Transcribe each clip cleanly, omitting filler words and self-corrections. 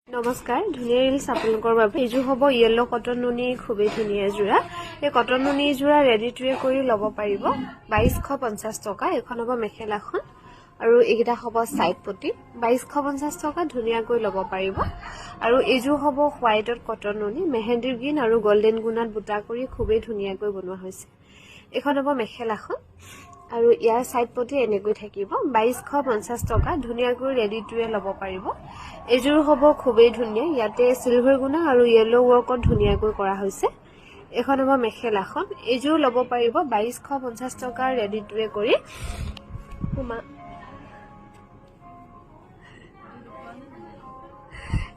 নমস্কাৰ ধুনীয়া ৰিলছ আপোনালোকৰ বাবে এইযোৰ হ'ব য়েল্লো কটন নুনি খুবেই ধুনীয়া যোৰা এই কটন নুনি যোৰা ৰেডি টু ৱেৰ কৰি ল'ব পাৰিব 2250 টকা এখন হ'ব মেখেলাখন আৰু এইকেইটা হ'ব সাইড পটি 2250 টকা ধুনীয়াকৈ ল'ব পাৰিব আৰু এইযোৰ হ'ব হোৱাইটত কটন নুনি মেহেন্দি গ্ৰীণ আৰু গোল্ডেন গুণাত বুটা কৰি খুবেই ধুনীয়াকৈ বনোৱা হৈছে এখন হ'ব মেখেলাখন আৰু ইয়াৰ সাইড পটি এনেকৈ থাকিব 2250 টকা ধুনীয়াকৈ ৰেডি টু ৱেৰ ল'ব পাৰিব এইযোৰ হ'ব খুবেই ধুনীয়া ইয়াতে সিলভাৰ গুণা আৰু ইয়েলো ৱৰ্কত ধুনীয়াকৈ কৰা হৈছে এখন হ'ব মেখেলাখন এইযোৰ ল'ব পাৰিব 2250 টকা ৰেডি টু ৱেৰ কৰি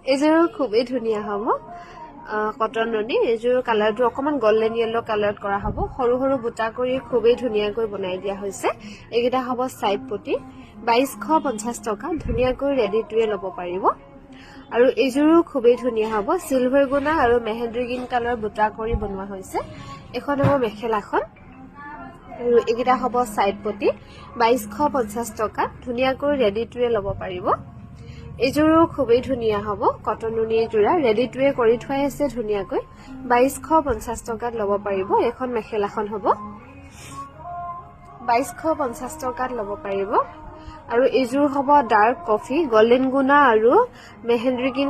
এইযোৰ খুবেই ধুনীয়া হ'ব কটন নুনি এইযোৰ কালাৰটো অকমান গোল্ডেন ইয়েলো কালাৰত কৰা হ'ব সৰু সৰু বুটা কৰি খুবেই ধুনীয়াকৈ বনাই দিয়া হৈছে এইকেইটা হ'ব সাইড পটি 2250 টকা ধুনীয়াকৈ ৰেডি টু ৱেৰ ল'ব পাৰিব আৰু এইযোৰো খুবেই ধুনীয়া হ'ব সিলভাৰ গুণা আৰু মেহেন্দি গ্ৰীণ কালাৰ বুটা কৰি বনোৱা হৈছে এখন হ'ব মেখেলাখন আৰু এইকেইটা হ'ব সাইড পটি 2250 টকা ধুনীয়াকৈ ৰেডি টু ৱেৰ ল'ব পাৰিব এইযোৰো খুবেই ধুনীয়া হ'ব কটন নুনি যোৰা ৰেডি টু ৱেৰ কৰি থোৱা আছে ধুনীয়াকৈ 2250 টকাত ল'ব পাৰিব এখন মেখেলাখন হ'ব 2250 টকাত ল'ব পাৰিব আৰু এইযোৰ হ'ব ডাৰ্ক কফি গোল্ডেন গুণা আৰু মেহেন্দি গ্ৰীণ